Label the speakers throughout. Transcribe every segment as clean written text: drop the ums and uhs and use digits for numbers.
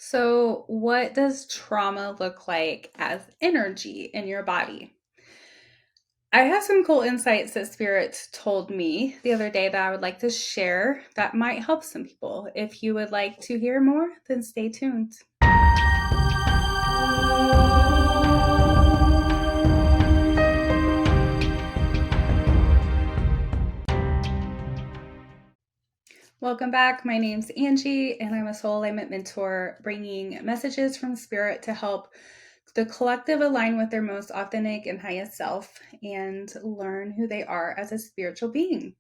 Speaker 1: So, what does trauma look like as energy in your body? I have some cool insights that Spirit told me the other day that I would like to share that might help some people. If you would like to hear more, then stay tuned. Welcome back. My name's Angie, and I'm a soul alignment mentor bringing messages from Spirit to help the collective align with their most authentic and highest self and learn who they are as a spiritual being.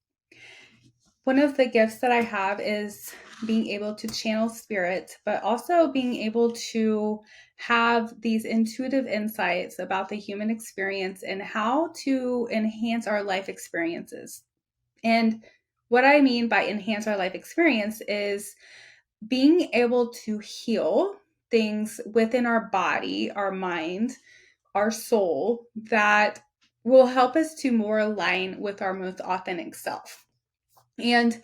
Speaker 1: One of the gifts that I have is being able to channel spirit, but also being able to have these intuitive insights about the human experience and how to enhance our life experiences. And what I mean by enhance our life experience is being able to heal things within our body, our mind, our soul that will help us to more align with our most authentic self. And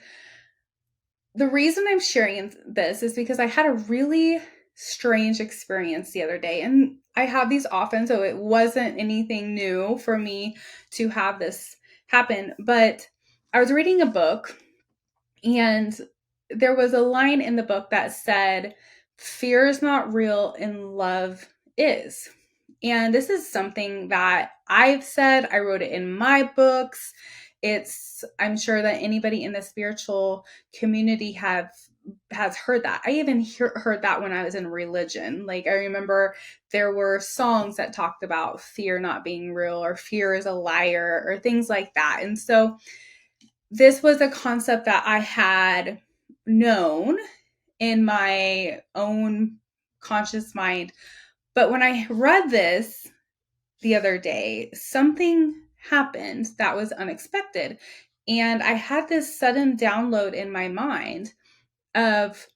Speaker 1: the reason I'm sharing this is because I had a really strange experience the other day. And I have these often, so it wasn't anything new for me to have this happen. But I was reading a book, and there was a line in the book that said, "Fear is not real and love is." And this is something that I've said. I wrote it in my books. I'm sure that anybody in the spiritual community has heard that. I even heard that when I was in religion. Like, I remember there were songs that talked about fear not being real, or fear is a liar, or things like that. And so this was a concept that I had known in my own conscious mind. But when I read this the other day, something happened that was unexpected. And I had this sudden download in my mind of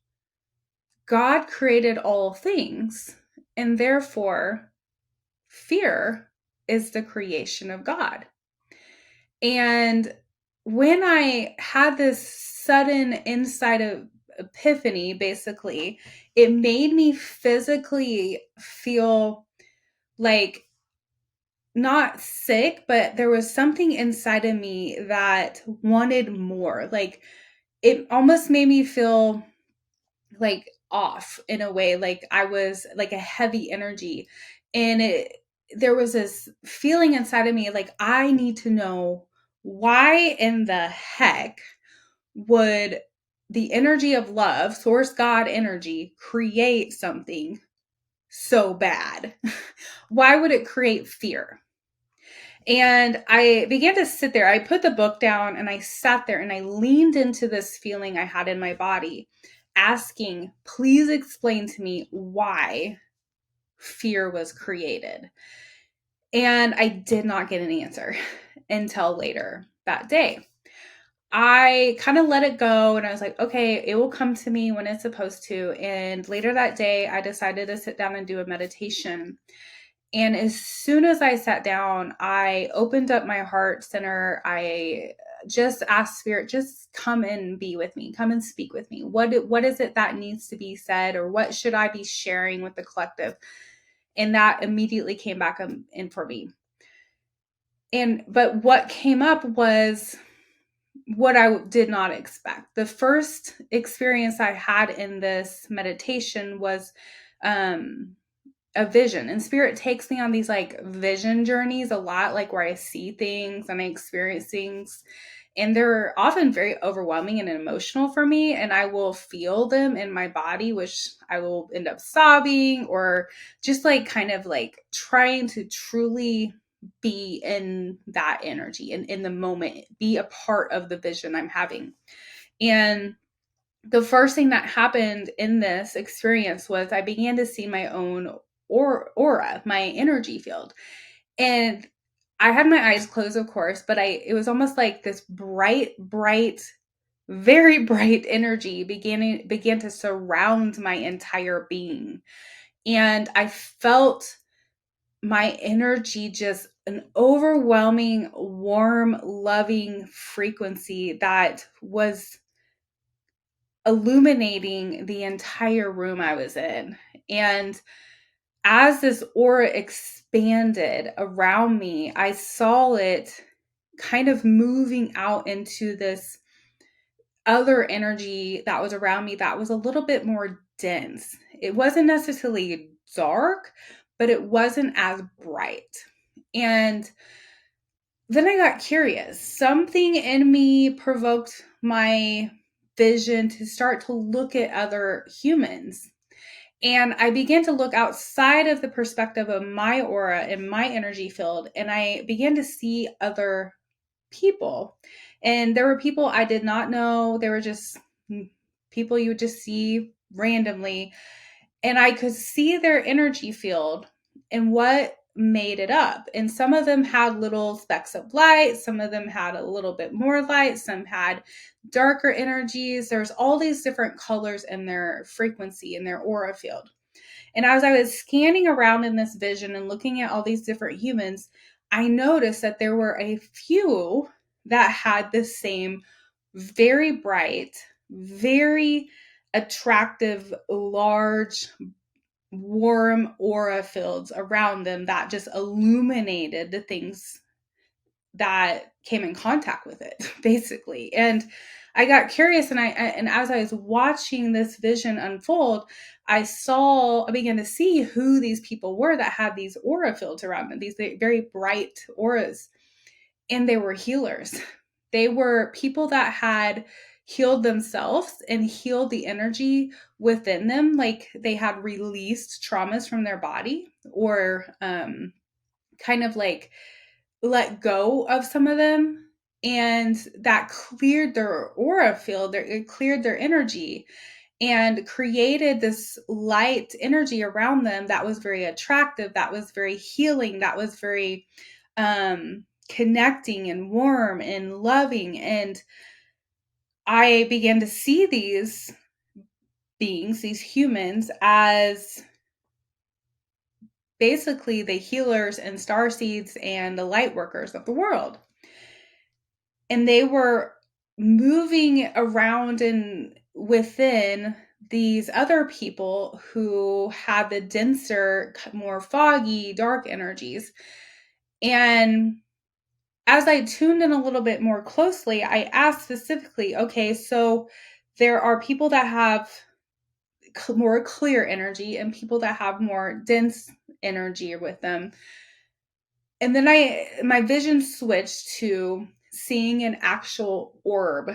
Speaker 1: God created all things, and therefore fear is the creation of God. And when I had this sudden insight of epiphany, basically, it made me physically feel like not sick, but there was something inside of me that wanted more. Like, it almost made me feel like off in a way, like I was like a heavy energy. And there was this feeling inside of me like, I need to know, why in the heck would the energy of love, source God energy, create something so bad? Why would it create fear? And I began to sit there. I put the book down and I sat there and I leaned into this feeling I had in my body, asking, please explain to me why fear was created. And I did not get an answer until later that day. I kind of let it go and I was like, okay, it will come to me when it's supposed to. And later that day, I decided to sit down and do a meditation. And as soon as I sat down, I opened up my heart center. I just asked Spirit, just come and be with me, come and speak with me. What is it that needs to be said, or what should I be sharing with the collective? And that immediately came back in for me. But what came up was what I did not expect. The first experience I had in this meditation was a vision, and Spirit takes me on these like vision journeys a lot, like where I see things and I experience things, and they're often very overwhelming and emotional for me, and I will feel them in my body, which I will end up sobbing or just like kind of like trying to truly be in that energy and in the moment, be a part of the vision I'm having. And the first thing that happened in this experience was I began to see my own aura, my energy field. And I had my eyes closed, of course, but it was almost like this bright, very bright energy began to surround my entire being. And I felt my energy, just an overwhelming, warm, loving frequency that was illuminating the entire room I was in. And as this aura expanded around me, I saw it kind of moving out into this other energy that was around me that was a little bit more dense. It wasn't necessarily dark, but it wasn't as bright. And then I got curious. Something in me provoked my vision to start to look at other humans. And I began to look outside of the perspective of my aura and my energy field, and I began to see other people. And there were people I did not know. They were just people you would just see randomly. And I could see their energy field and what made it up. And some of them had little specks of light, some of them had a little bit more light, some had darker energies. There's all these different colors in their frequency in their aura field. And as I was scanning around in this vision and looking at all these different humans, I noticed that there were a few that had the same very bright, very attractive, large, warm aura fields around them that just illuminated the things that came in contact with it, basically. And I got curious, and as I was watching this vision unfold, I began to see who these people were that had these aura fields around them, these very bright auras, and they were healers. They were people that had healed themselves and healed the energy within them, like they had released traumas from their body, or kind of like let go of some of them, and that cleared their aura field, it cleared their energy and created this light energy around them that was very attractive, that was very healing, that was very connecting and warm and loving. And I began to see these beings, these humans, as basically the healers and star seeds and the light workers of the world. And they were moving around and within these other people who had the denser, more foggy, dark energies. And as I tuned in a little bit more closely, I asked specifically, okay, so there are people that have more clear energy and people that have more dense energy with them. And then my vision switched to seeing an actual orb.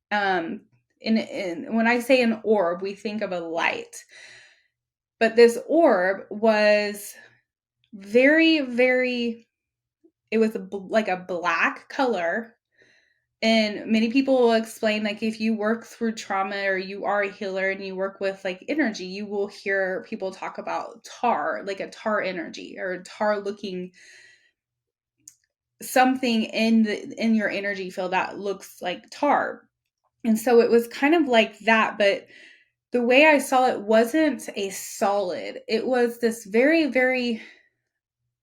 Speaker 1: When I say an orb, we think of a light. But this orb was very, very, it was like a black color. And many people will explain, like, if you work through trauma or you are a healer and you work with like energy, you will hear people talk about tar, like a tar energy or tar looking something in your energy field that looks like tar. And so it was kind of like that, but the way I saw it wasn't a solid. It was this very, very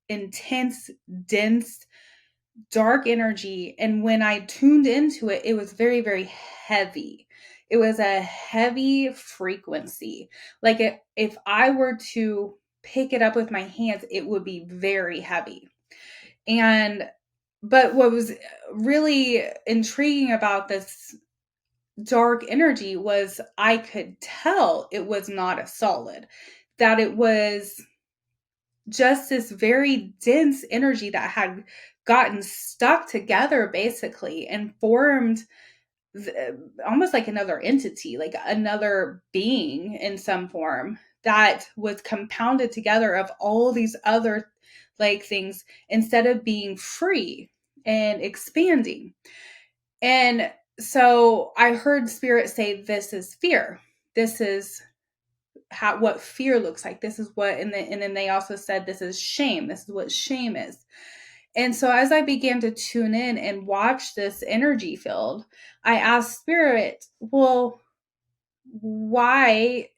Speaker 1: intense, dense, dark energy. And when I tuned into it, it was very, very heavy. It was a heavy frequency. Like if I were to pick it up with my hands, it would be very heavy. But what was really intriguing about this dark energy was I could tell it was not a solid, that it was just this very dense energy that had gotten stuck together basically and formed almost like another entity, like another being in some form that was compounded together of all these other like things instead of being free and expanding. And so I heard spirit say, this is fear. This is what fear looks like. This is what, and then they also said, this is shame. This is what shame is. And so as I began to tune in and watch this energy field, I asked spirit, well, why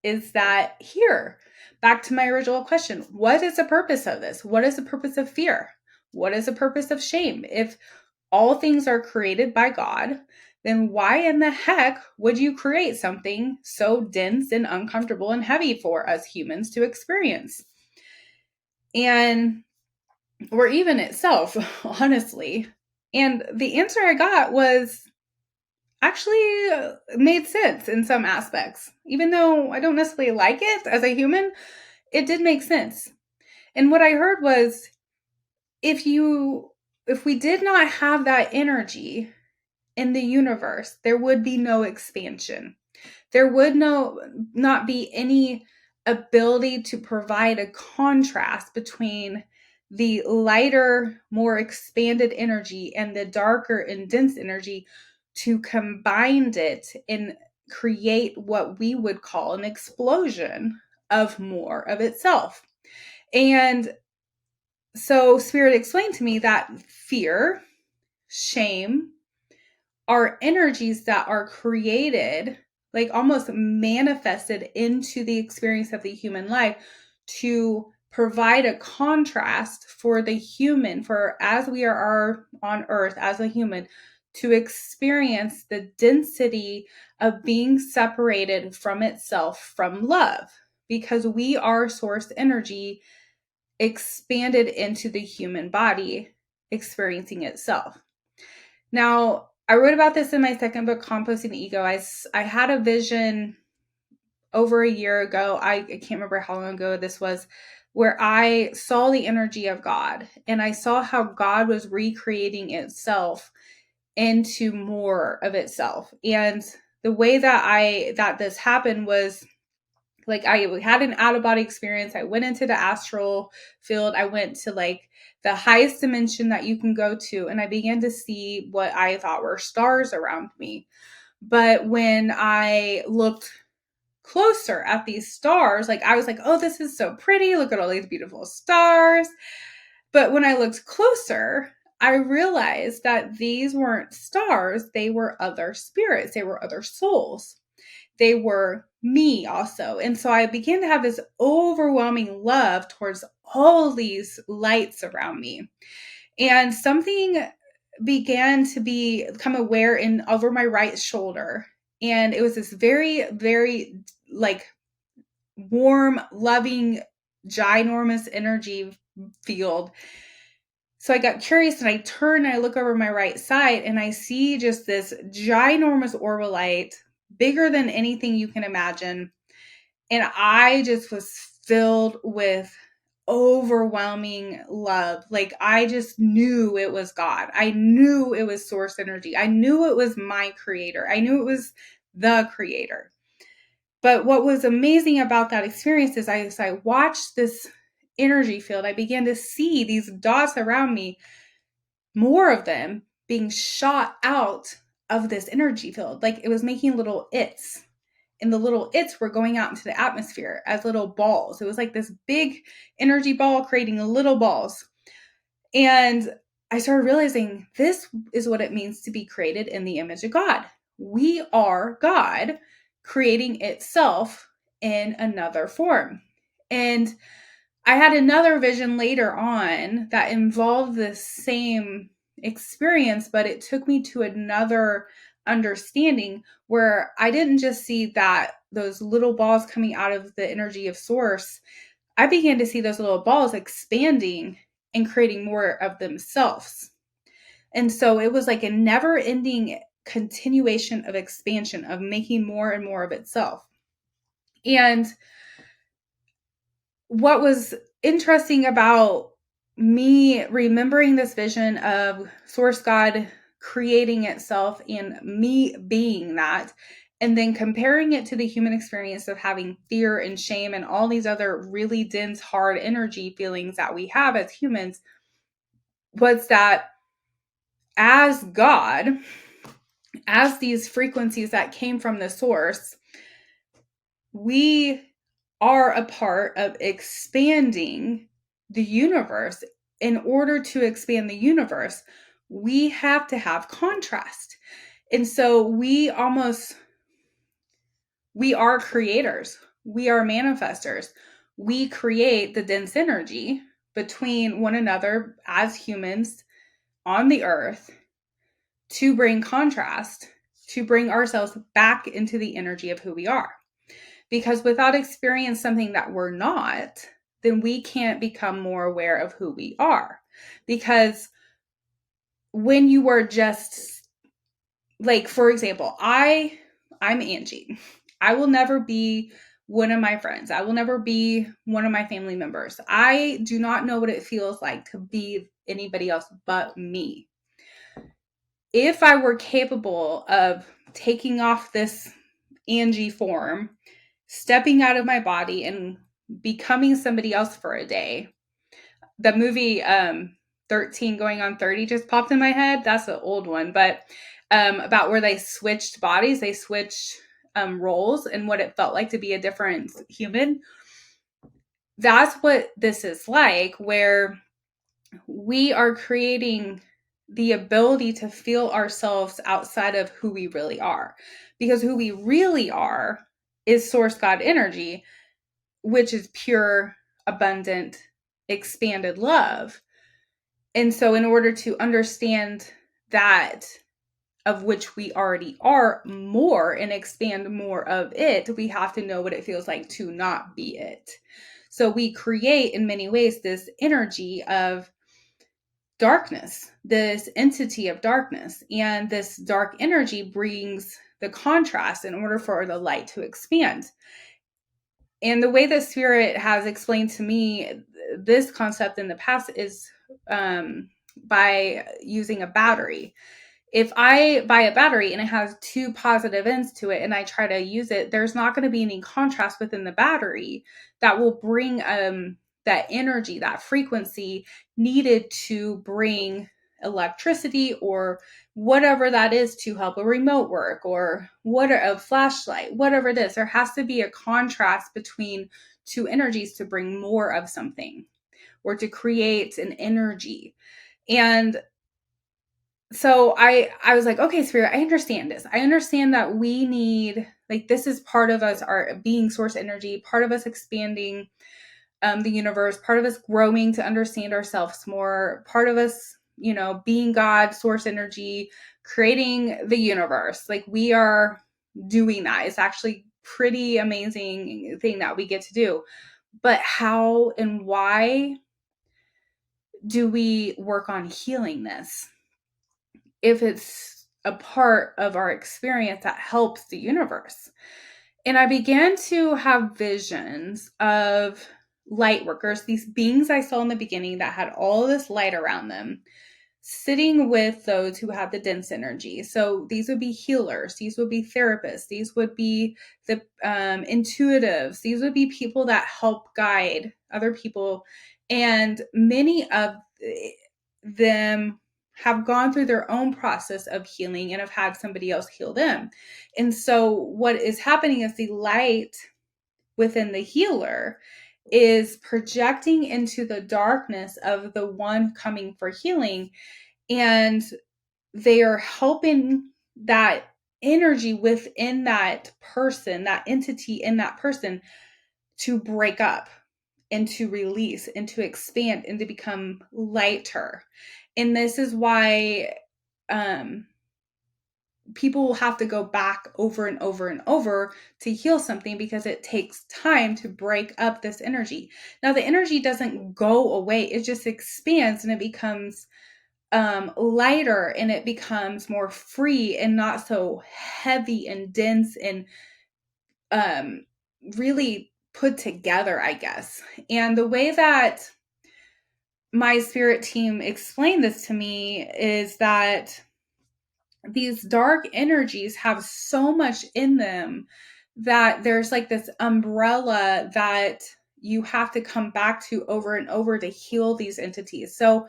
Speaker 1: is that here? Back to my original question. What is the purpose of this? What is the purpose of fear? What is the purpose of shame? If all things are created by God, then why in the heck would you create something so dense and uncomfortable and heavy for us humans to experience? And or even itself, honestly. And the answer I got was actually made sense in some aspects. Even though I don't necessarily like it as a human, it did make sense. And what I heard was if we did not have that energy in the universe, there would be no expansion. There would not be any ability to provide a contrast between the lighter, more expanded energy and the darker and dense energy to combine it and create what we would call an explosion of more of itself. And so Spirit explained to me that fear, shame, are energies that are created, like almost manifested into the experience of the human life to provide a contrast for the human, for as we are on earth as a human, to experience the density of being separated from itself from love, because we are source energy expanded into the human body experiencing itself. Now, I wrote about this in my second book, Composting Ego. I had a vision over a year ago. I can't remember how long ago this was, where I saw the energy of God and I saw how God was recreating itself into more of itself. And the way that this happened was like I had an out of body experience. I went into the astral field. I went to like the highest dimension that you can go to, and I began to see what I thought were stars around me. But when I looked closer at these stars, like I was like, oh, this is so pretty. Look at all these beautiful stars. But when I looked closer, I realized that these weren't stars. They were other spirits. They were other souls. They were me also. And so I began to have this overwhelming love towards all these lights around me. And something began to become aware in over my right shoulder. And it was this very, very like warm, loving, ginormous energy field. So I got curious and I turn and I look over my right side and I see just this ginormous orbalite, bigger than anything you can imagine. And I just was filled with overwhelming love. Like I just knew it was God. I knew it was source energy. I knew it was my creator. I knew it was the creator. But what was amazing about that experience is as I watched this energy field, I began to see these dots around me, more of them being shot out of this energy field. Like it was making little its. And the little its were going out into the atmosphere as little balls. It was like this big energy ball creating little balls. And I started realizing this is what it means to be created in the image of God. We are God creating itself in another form. And I had another vision later on that involved the same experience, but it took me to another understanding where I didn't just see that those little balls coming out of the energy of source. I began to see those little balls expanding and creating more of themselves. And so it was like a never ending continuation of expansion, of making more and more of itself. And what was interesting about me remembering this vision of source God creating itself and me being that, and then comparing it to the human experience of having fear and shame and all these other really dense, hard energy feelings that we have as humans, was that as God, as these frequencies that came from the source, we are a part of expanding the universe. In order to expand the universe, we have to have contrast. And so we are creators. We are manifestors. We create the dense energy between one another as humans on the earth to bring contrast to bring ourselves back into the energy of who we are. Because without experiencing something that we're not, then we can't become more aware of who we are. Because when you are just like, for example, I'm Angie. I will never be one of my friends. I will never be one of my family members. I do not know what it feels like to be anybody else but me. If I were capable of taking off this Angie form, stepping out of my body and becoming somebody else for a day, the movie 13 going on 30 just popped in my head. That's an old one, but about where they switched bodies, they switched roles and what it felt like to be a different human. That's what this is like, where we are creating the ability to feel ourselves outside of who we really are. Because who we really are is source God energy, which is pure, abundant, expanded love. And so in order to understand that of which we already are more and expand more of it, we have to know what it feels like to not be it. So we create in many ways this energy of darkness, this entity of darkness, and this dark energy brings the contrast in order for the light to expand. And the way that Spirit has explained to me this concept in the past is by using a battery. If I buy a battery and it has two positive ends to it and I try to use it, there's not going to be any contrast within the battery that will bring that energy, that frequency needed to bring electricity or whatever that is to help a remote work or what a flashlight, whatever it is. There has to be a contrast between two energies to bring more of something or to create an energy. And so I was like, okay, Spirit, I understand this. I understand that we need, like, this is part of us, our being source energy, part of us expanding the universe, part of us growing to understand ourselves more, part of us, being God, source energy, creating the universe. Like, we are doing that. It's actually pretty amazing thing that we get to do. But how and why do we work on healing this? If it's a part of our experience that helps the universe. And I began to have visions of light workers, these beings I saw in the beginning that had all this light around them, sitting with those who had the dense energy. So these would be healers, these would be therapists, these would be the intuitives, these would be people that help guide other people. And many of them have gone through their own process of healing and have had somebody else heal them. And so what is happening is the light within the healer is projecting into the darkness of the one coming for healing, and they are helping that energy within that person, that entity in that person, to break up and to release and to expand and to become lighter. And this is why people will have to go back over and over and over to heal something, because it takes time to break up this energy. Now, the energy doesn't go away. It just expands and it becomes lighter, and it becomes more free and not so heavy and dense and really put together, I guess. And the way that my spirit team explained this to me is that these dark energies have so much in them that there's like this umbrella that you have to come back to over and over to heal these entities. So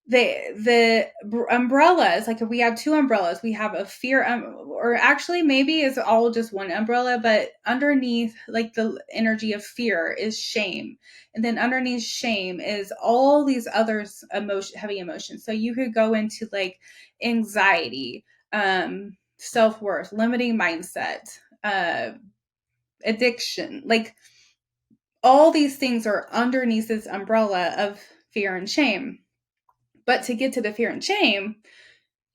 Speaker 1: the umbrellas, like if we have two umbrellas, we have a fear, or actually maybe it's all just one umbrella, but underneath like the energy of fear is shame. And then underneath shame is all these other heavy emotions. So you could go into like anxiety, self-worth, limiting mindset, addiction, like all these things are underneath this umbrella of fear and shame. But to get to the fear and shame,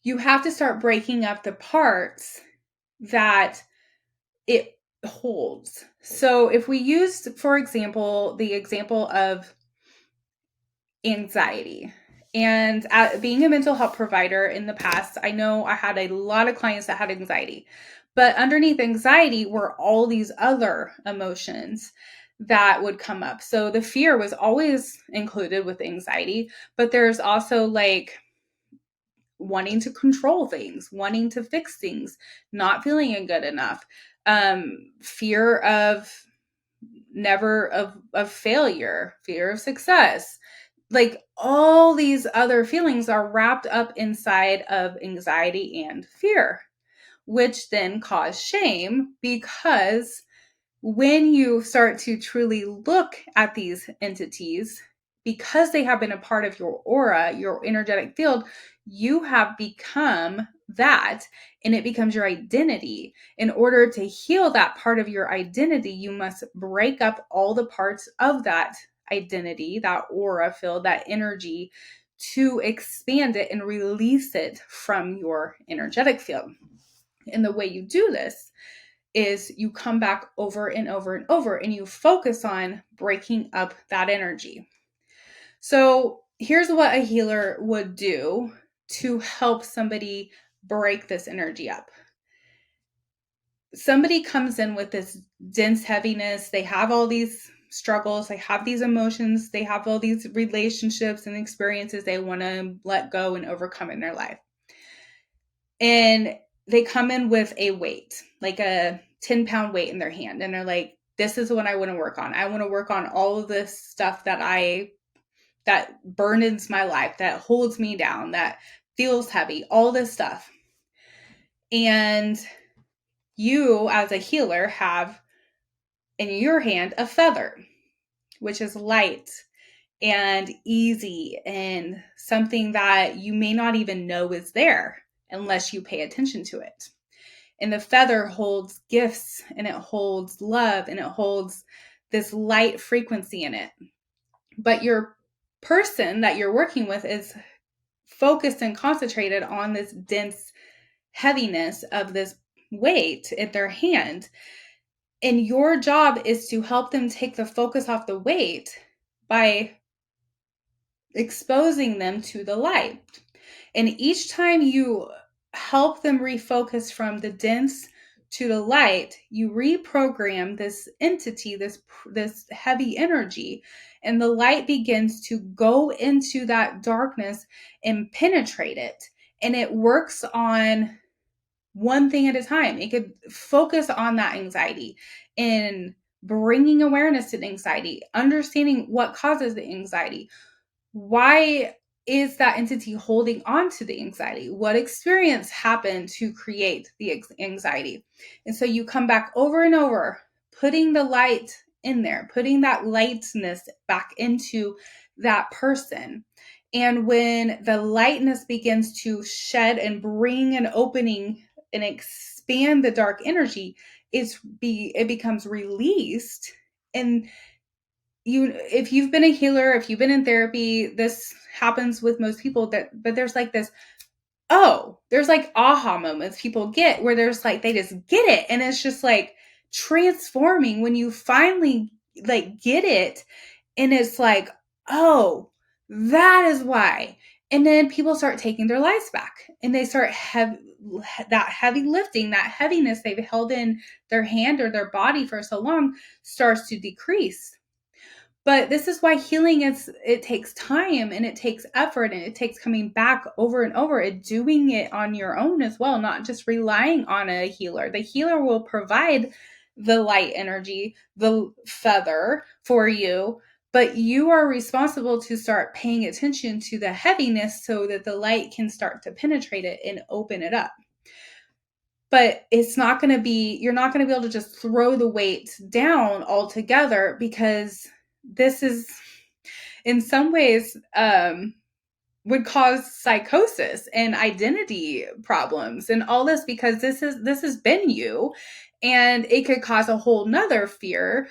Speaker 1: you have to start breaking up the parts that it holds. So if we used, for example, the example of anxiety, and being a mental health provider in the past, I know I had a lot of clients that had anxiety, but underneath anxiety were all these other emotions that would come up. So the fear was always included with anxiety, but there's also like wanting to control things, wanting to fix things, not feeling good enough, fear of of failure, fear of success. Like all these other feelings are wrapped up inside of anxiety and fear, which then cause shame, because when you start to truly look at these entities, because they have been a part of your aura, your energetic field, you have become that, and it becomes your identity. In order to heal that part of your identity, you must break up all the parts of that identity, that aura field, that energy, to expand it and release it from your energetic field. And the way you do this is you come back over and over and over, and you focus on breaking up that energy. So here's what a healer would do to help somebody break this energy up. Somebody comes in with this dense heaviness. They have all these struggles. They have these emotions. They have all these relationships and experiences they want to let go and overcome in their life. And they come in with a weight, like a 10-pound weight in their hand. And they're like, this is what I want to work on. I want to work on all of this stuff that burdens my life, that holds me down, that feels heavy, all this stuff. And you, as a healer, have in your hand a feather, which is light and easy and something that you may not even know is there unless you pay attention to it. And the feather holds gifts, and it holds love, and it holds this light frequency in it. But your person that you're working with is focused and concentrated on this dense heaviness of this weight in their hand. And your job is to help them take the focus off the weight by exposing them to the light. And each time you help them refocus from the dense to the light, you reprogram this entity, this heavy energy, and the light begins to go into that darkness and penetrate it. And it works on one thing at a time. It could focus on that anxiety and bringing awareness to the anxiety, understanding what causes the anxiety. Why is that entity holding on to the anxiety? What experience happened to create the anxiety? And so you come back over and over, putting the light in there, putting that lightness back into that person. And when the lightness begins to shed and bring an opening and expand the dark energy, it becomes released. And if you've been a healer, if you've been in therapy, this happens with most people, but there's like this, there's like aha moments people get where there's like, they just get it. And it's just like transforming when you finally like get it. And it's like, oh, that is why. And then people start taking their lives back, and they start that heavy lifting, that heaviness they've held in their hand or their body for so long starts to decrease. But this is why healing it takes time, and it takes effort, and it takes coming back over and over and doing it on your own as well, not just relying on a healer. The healer will provide the light energy, the feather for you, but you are responsible to start paying attention to the heaviness so that the light can start to penetrate it and open it up. But you're not going to be able to just throw the weight down altogether, because this is in some ways would cause psychosis and identity problems and all this, because this has been you, and it could cause a whole nother fear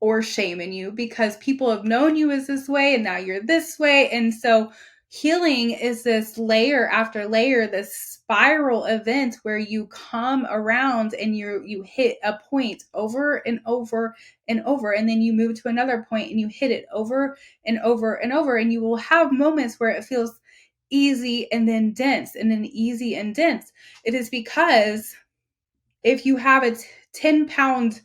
Speaker 1: or shame in you because people have known you as this way and now you're this way. And so Healing is this layer after layer, this spiral event where you come around and you hit a point over and over and over, and then you move to another point and you hit it over and over and over, and you will have moments where it feels easy and then dense and then easy and dense. It is because if you have a 10-pound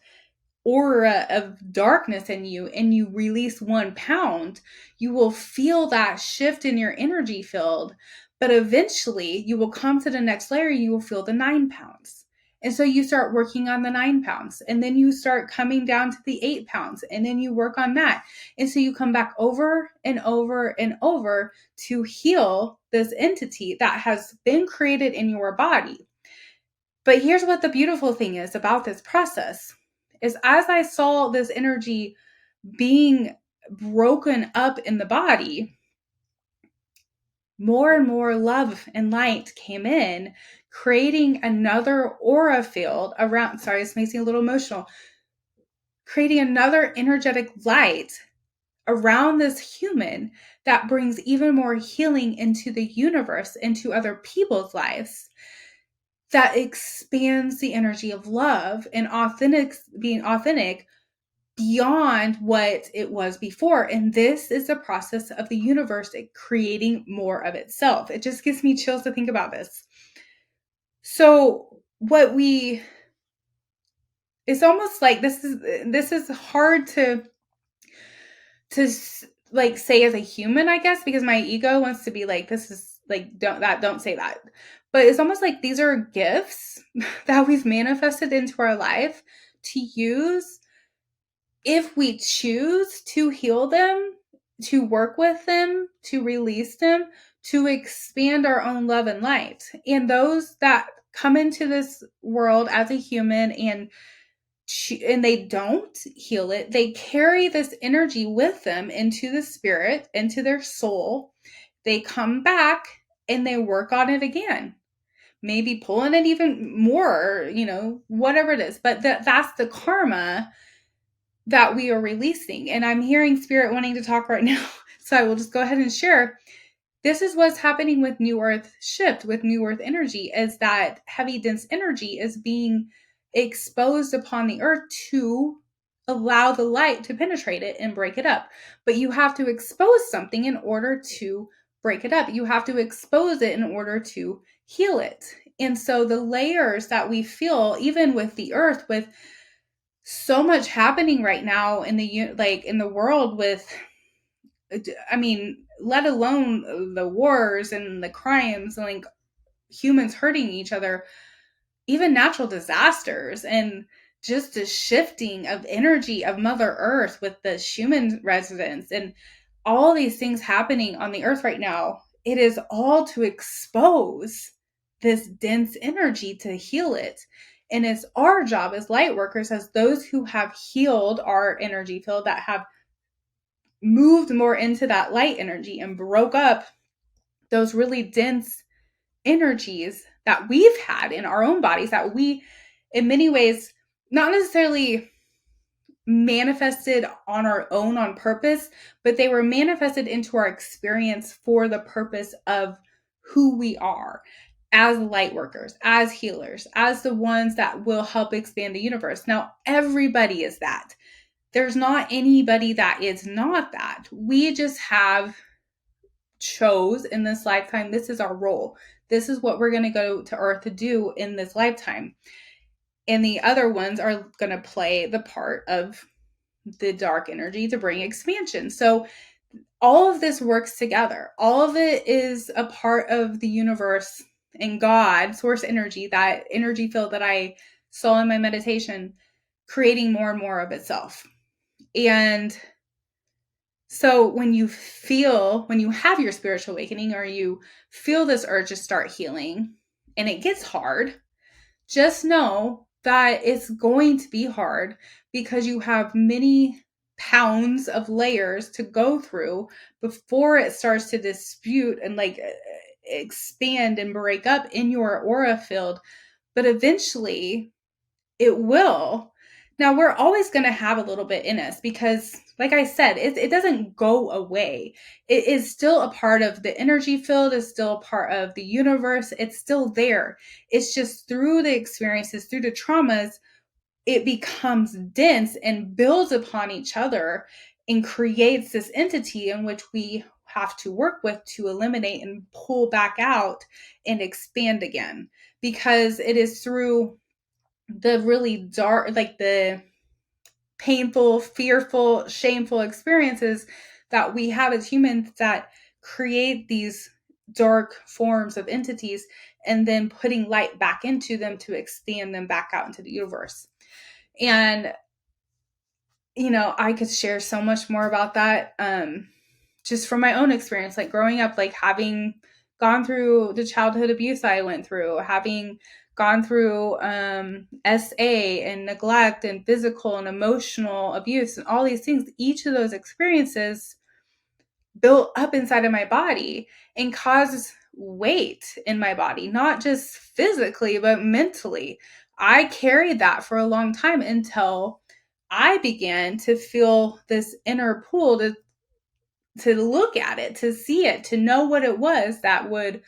Speaker 1: aura of darkness in you and you release 1 pound, you will feel that shift in your energy field. But eventually you will come to the next layer and you will feel the 9 pounds. And so you start working on the 9 pounds, and then you start coming down to the 8 pounds, and then you work on that. And so you come back over and over and over to heal this entity that has been created in your body. But here's what the beautiful thing is about this process is, as I saw this energy being broken up in the body, more and more love and light came in, creating another aura field around. Sorry, this makes me a little emotional. Creating another energetic light around this human that brings even more healing into the universe, into other people's lives, that expands the energy of love and being authentic beyond what it was before. And this is the process of the universe creating more of itself. It just gives me chills to think about this. So it's almost like this is hard to like say as a human, I guess, because my ego wants to be like, this is like, don't say that. But it's almost like these are gifts that we've manifested into our life to use if we choose to heal them, to work with them, to release them, to expand our own love and light. And those that come into this world as a human and they don't heal it, they carry this energy with them into the spirit, into their soul. They come back and they work on it again, maybe pulling it even more, whatever it is. But that's the karma that we are releasing. And I'm hearing spirit wanting to talk right now. So I will just go ahead and share. This is what's happening with New Earth shift, with New Earth energy, is that heavy, dense energy is being exposed upon the earth to allow the light to penetrate it and break it up. But you have to expose something in order to break it up. You have to expose it in order to heal it. And so the layers that we feel, even with the earth, with so much happening right now in the world with, I mean, let alone the wars and the crimes and like humans hurting each other, even natural disasters, and just the shifting of energy of Mother Earth with the human residents and all these things happening on the earth right now. It is all to expose this dense energy, to heal it. And it's our job as light workers, as those who have healed our energy field, that have moved more into that light energy and broke up those really dense energies that we've had in our own bodies, that we, in many ways, not necessarily manifested on our own on purpose, but they were manifested into our experience for the purpose of who we are as light workers, as healers, as the ones that will help expand the universe. Now, everybody is that. There's not anybody that is not that. We just have chose in this lifetime, this is our role. This is what we're going to go to earth to do in this lifetime. And the other ones are going to play the part of the dark energy to bring expansion. So all of this works together. All of it is a part of the universe and God, source energy, that energy field that I saw in my meditation, creating more and more of itself. And so when you have your spiritual awakening, or you feel this urge to start healing and it gets hard, just know that it's going to be hard, because you have many pounds of layers to go through before it starts to dispute and expand and break up in your aura field. But eventually it will. Now, we're always going to have a little bit in us because, like I said, it doesn't go away. It is still a part of the energy field, is still a part of the universe. It's still there. It's just through the experiences, through the traumas, it becomes dense and builds upon each other and creates this entity in which we have to work with to eliminate and pull back out and expand again. Because it is through the really dark, like the painful, fearful, shameful experiences that we have as humans that create these dark forms of entities, and then putting light back into them to expand them back out into the universe. And, I could share so much more about that. Just from my own experience, like growing up, like having gone through the childhood abuse I went through, having gone through SA and neglect and physical and emotional abuse and all these things, each of those experiences built up inside of my body and caused weight in my body, not just physically, but mentally. I carried that for a long time until I began to feel this inner pull to look at it, to see it, to know what it was that would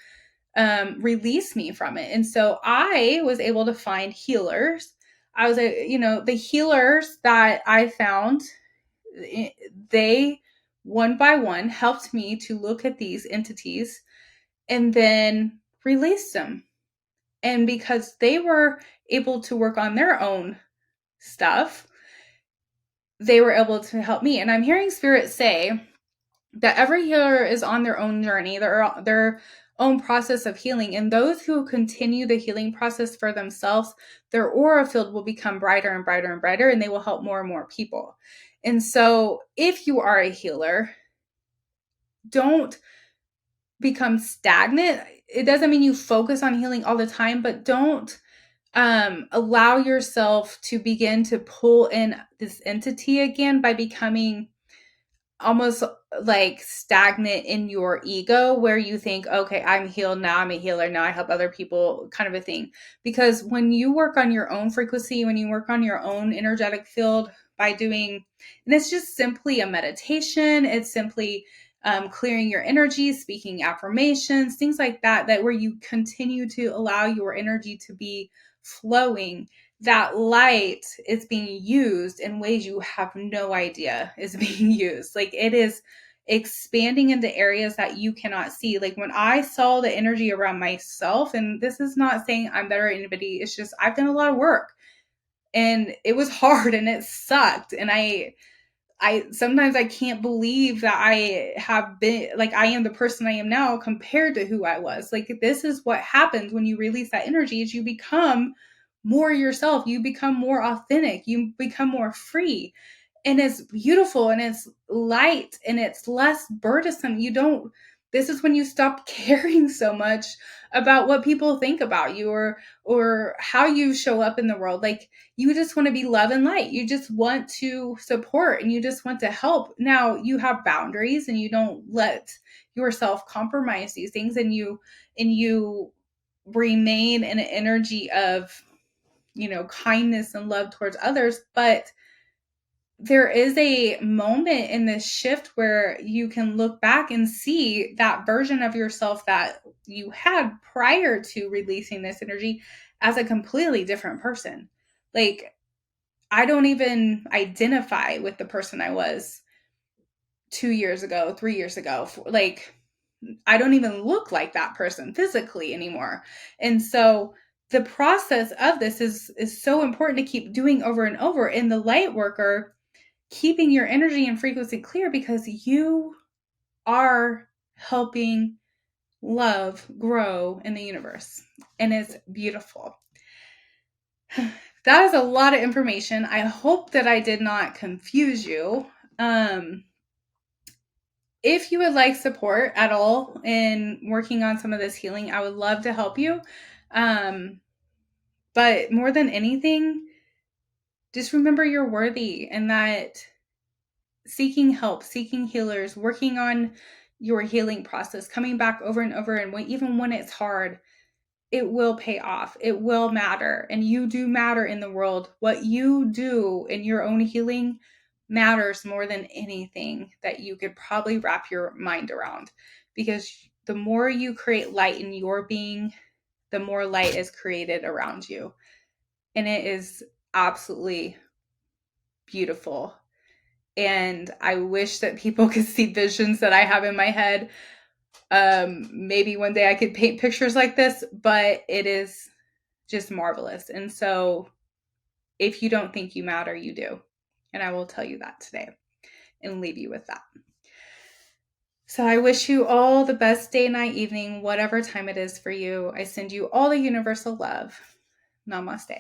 Speaker 1: release me from it. And so I was able to find healers. The healers that I found, they one by one helped me to look at these entities and then release them. And because they were able to work on their own stuff, they were able to help me. And I'm hearing Spirit say that every healer is on their own journey, their own process of healing. And those who continue the healing process for themselves, their aura field will become brighter and brighter and brighter, and they will help more and more people. And so if you are a healer, don't become stagnant. It doesn't mean you focus on healing all the time, but don't allow yourself to begin to pull in this entity again by becoming almost like stagnant in your ego, where you think, okay, I'm healed now, I'm a healer now, I help other people, kind of a thing. Because when you work on your own frequency, when you work on your own energetic field by doing, and it's just simply a meditation, it's simply clearing your energy, speaking affirmations, things like that, that where you continue to allow your energy to be flowing, that light is being used in ways you have no idea is being used. Like, it is expanding into areas that you cannot see. Like, when I saw the energy around myself, and this is not saying I'm better than anybody, it's just I've done a lot of work and it was hard and it sucked. And I sometimes I can't believe that I have been, like, I am the person I am now compared to who I was. Like, this is what happens when you release that energy, is you become more yourself, you become more authentic, you become more free. And it's beautiful and it's light and it's less burdensome. This is when you stop caring so much about what people think about you, or how you show up in the world. Like, you just want to be love and light. You just want to support and you just want to help. Now, you have boundaries and you don't let yourself compromise these things, and you remain in an energy of, kindness and love towards others. But there is a moment in this shift where you can look back and see that version of yourself that you had prior to releasing this energy as a completely different person. Like, I don't even identify with the person I was 2 years ago, 3 years ago. Like, I don't even look like that person physically anymore. And so the process of this is so important to keep doing over and over. In the light worker, keeping your energy and frequency clear, because you are helping love grow in the universe. And it's beautiful. That is a lot of information. I hope that I did not confuse you. If you would like support at all in working on some of this healing, I would love to help you. But more than anything, just remember you're worthy, and that seeking help, seeking healers, working on your healing process, coming back over and over, and even when it's hard, it will pay off. It will matter. And you do matter in the world. What you do in your own healing matters more than anything that you could probably wrap your mind around. Because the more you create light in your being, the more light is created around you. And it is absolutely beautiful. And I wish that people could see visions that I have in my head. Maybe one day I could paint pictures like this, but it is just marvelous. And so if you don't think you matter, you do. And I will tell you that today and leave you with that. So I wish you all the best day, night, evening, whatever time it is for you. I send you all the universal love. Namaste.